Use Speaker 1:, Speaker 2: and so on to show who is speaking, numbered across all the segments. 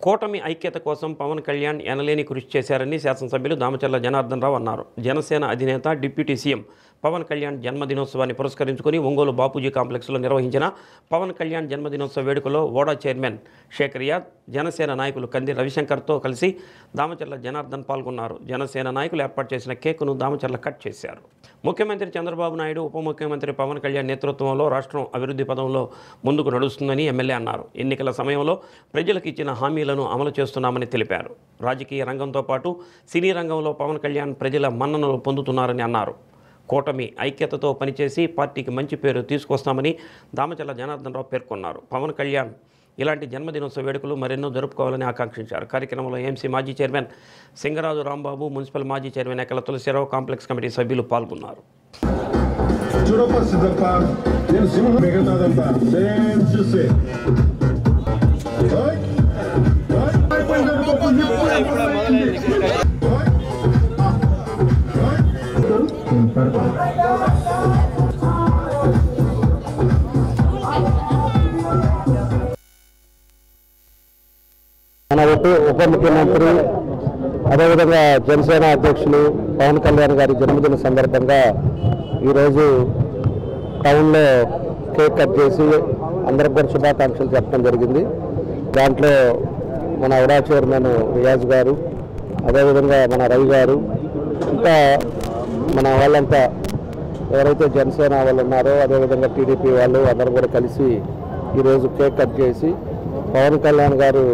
Speaker 1: కూటమి ఐక్యత కోసం పవన్ కళ్యాణ్ ఎనలేని కృషి చేశారని శాసనసభ్యులు దామచర్ల జనార్దన్ రావు అన్నారు. జనసేన అధినేత డిప్యూటీ సీఎం పవన్ కళ్యాణ్ జన్మదినోత్సవాన్ని పురస్కరించుకుని ఒంగోలు బాపూజీ కాంప్లెక్స్లో నిర్వహించిన పవన్ కళ్యాణ్ జన్మదినోత్సవ వేడుకలో ఓడా చైర్మన్ షేక్ రియాద్, జనసేన నాయకులు కంది రవిశంకర్తో కలిసి దామచర్ల జనార్దన్ పాల్గొన్నారు. జనసేన నాయకులు ఏర్పాటు చేసిన కేకును దామచర్ల కట్ చేశారు. ముఖ్యమంత్రి చంద్రబాబు నాయుడు, ఉప ముఖ్యమంత్రి పవన్ కళ్యాణ్ నేతృత్వంలో రాష్ట్రం అభివృద్ధి పదంలో ముందుకు నడుస్తుందని ఎమ్మెల్యే అన్నారు. ఎన్నికల సమయంలో ప్రజలకు ఇచ్చిన హామీలను అమలు చేస్తున్నామని తెలిపారు. రాజకీయ రంగంతో పాటు సినీ రంగంలో పవన్ కళ్యాణ్ ప్రజల మన్ననలు పొందుతున్నారని అన్నారు. కూటమి ఐక్యతతో పనిచేసి పార్టీకి మంచి పేరు తీసుకొస్తామని దామచర్ల జనార్దన్ రావు పేర్కొన్నారు. పవన్ కళ్యాణ్ ఇలాంటి జన్మదినోత్సవ వేడుకలు మరెన్నో జరుపుకోవాలని ఆకాంక్షించారు. కార్యక్రమంలో ఏఎంసీ మాజీ చైర్మన్ సింగరాజు రాంబాబు, మున్సిపల్ మాజీ చైర్మన్ ఎక్కల తులసిరావు, కాంప్లెక్స్ కమిటీ సభ్యులు పాల్గొన్నారు.
Speaker 2: మన ఉప ముఖ్యమంత్రి అదేవిధంగా జనసేన అధ్యక్షులు పవన్ కళ్యాణ్ గారి జన్మదిన సందర్భంగా ఈరోజు టౌన్లో కేక్ కట్ చేసి అందరికి కూడా శుభాకాంక్షలు చెప్పడం జరిగింది. దాంట్లో మన ఓడా చైర్మన్ రియాజ్ గారు, అదేవిధంగా మన రవి గారు, ఇంకా మన వాళ్ళంతా ఎవరైతే జనసేన వాళ్ళు ఉన్నారో అదేవిధంగా టీడీపీ వాళ్ళు అందరూ కూడా కలిసి ఈరోజు కేక్ కట్ చేసి పవన్ కళ్యాణ్ గారు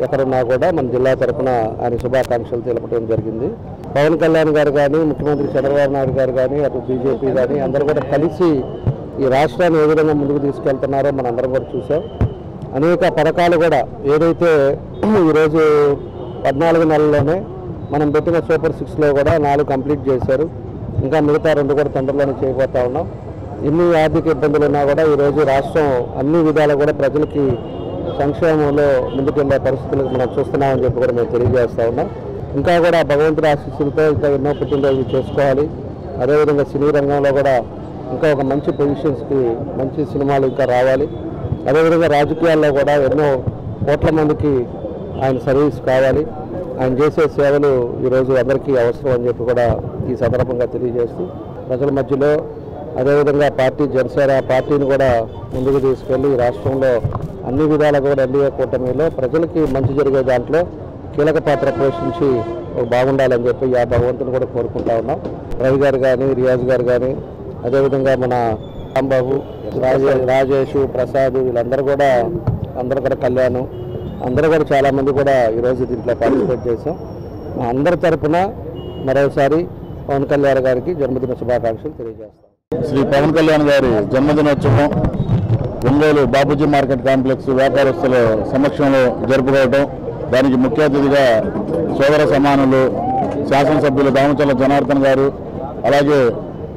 Speaker 2: ఎక్కడున్నా కూడా మన జిల్లా తరఫున ఆయన శుభాకాంక్షలు తెలపడం జరిగింది. పవన్ కళ్యాణ్ గారు కానీ, ముఖ్యమంత్రి చంద్రబాబు నాయుడు గారు కానీ, అటు బీజేపీ కానీ అందరూ కూడా కలిసి ఈ రాష్ట్రాన్ని ఏ విధంగా ముందుకు తీసుకెళ్తున్నారో మనం అందరం కూడా చూసాం. అనేక పథకాలు కూడా ఏదైతే ఈరోజు 14 నెలల్లోనే మనం పెట్టిన సూపర్ 6లో కూడా 4 కంప్లీట్ చేశారు. ఇంకా మిగతా 2 కూడా తొందరలోనే చేయబోతా ఉన్నాం. ఎన్ని ఆర్థిక ఇబ్బందులు ఉన్నా కూడా ఈరోజు రాష్ట్రం అన్ని విధాలు కూడా ప్రజలకి సంక్షేమంలో ముందుకెళ్ళే పరిస్థితులకు మనం చూస్తున్నామని చెప్పి కూడా మేము తెలియజేస్తూ ఉన్నాం. ఇంకా కూడా భగవంతుడి ఆశీస్సులతో ఇంకా ఎన్నో పుట్టినరోజులు చేసుకోవాలి. అదేవిధంగా సినీ రంగంలో కూడా ఇంకా ఒక మంచి పొజిషన్స్కి మంచి సినిమాలు ఇంకా రావాలి. అదేవిధంగా రాజకీయాల్లో కూడా ఎన్నో కోట్ల మందికి ఆయన సర్వీస్ కావాలి. ఆయన చేసే సేవలు ఈరోజు అందరికీ అవసరం అని చెప్పి కూడా ఈ సందర్భంగా తెలియజేస్తూ ప్రజల మధ్యలో అదేవిధంగా జనసేన పార్టీని కూడా ముందుకు తీసుకెళ్ళి రాష్ట్రంలో అన్ని విధాలుగా కూడా ఎన్డీఏ కూటమిలో ప్రజలకి మంచి జరిగే దాంట్లో కీలక పాత్ర పోషించి బాగుండాలని చెప్పి ఆ భగవంతుని కూడా కోరుకుంటా ఉన్నాం. రవి గారు కానీ, రియాజ్ గారు కానీ, అదేవిధంగా మన రాంబాబు, రాజేష్, ప్రసాద్ వీళ్ళందరూ కూడా కళ్యాణ్ అందరూ కూడా చాలామంది కూడా ఈరోజు దీంట్లో పార్టిసిపేట్ చేశాం. మా అందరి తరఫున మరోసారి పవన్ కళ్యాణ్ గారికి జన్మదిన శుభాకాంక్షలు తెలియజేస్తాం.
Speaker 3: శ్రీ పవన్ కళ్యాణ్ గారి జన్మదినోత్సవం ఒంగోలు బాపూజీ మార్కెట్ కాంప్లెక్స్ వ్యాపారస్తుల సమక్షంలో జరుపుకోవడం, దానికి ముఖ్య అతిథిగా సోదర సమానులు శాసనసభ్యులు దామచర్ల జనార్దన్ గారు, అలాగే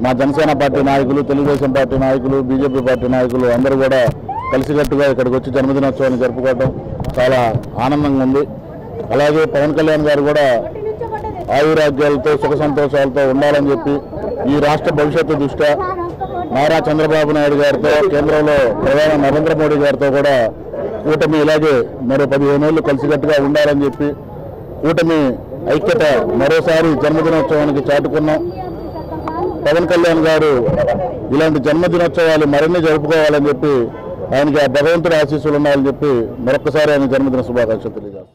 Speaker 3: మా జనసేన పార్టీ నాయకులు, తెలుగుదేశం పార్టీ నాయకులు, బీజేపీ పార్టీ నాయకులు అందరూ కూడా కలిసికట్టుగా ఇక్కడికి వచ్చి జన్మదినోత్సవాన్ని జరుపుకోవడం చాలా ఆనందంగా ఉంది. అలాగే పవన్ కళ్యాణ్ గారు కూడా ఆయురాజ్యాలతో సుఖ సంతోషాలతో ఉండాలని చెప్పి ఈ రాష్ట్ర భవిష్యత్తు దృష్ట్యా నారా చంద్రబాబు నాయుడు గారితో, కేంద్రంలో ప్రధాని నరేంద్ర మోడీ గారితో కూడా కూటమి ఇలాగే మరో 15 ఏళ్ళు కలిసికట్టుగా ఉండాలని చెప్పి కూటమి ఐక్యత మరోసారి జన్మదినోత్సవానికి చాటుకున్నాం. పవన్ కళ్యాణ్ గారు ఇలాంటి జన్మదినోత్సవాలు మరిన్ని జరుపుకోవాలని చెప్పి ఆయనకి ఆ భగవంతుడి ఆశీస్సులు ఉన్నాయని చెప్పి మరొకసారి ఆయన జన్మదిన శుభాకాంక్షలు తెలియజేస్తాం.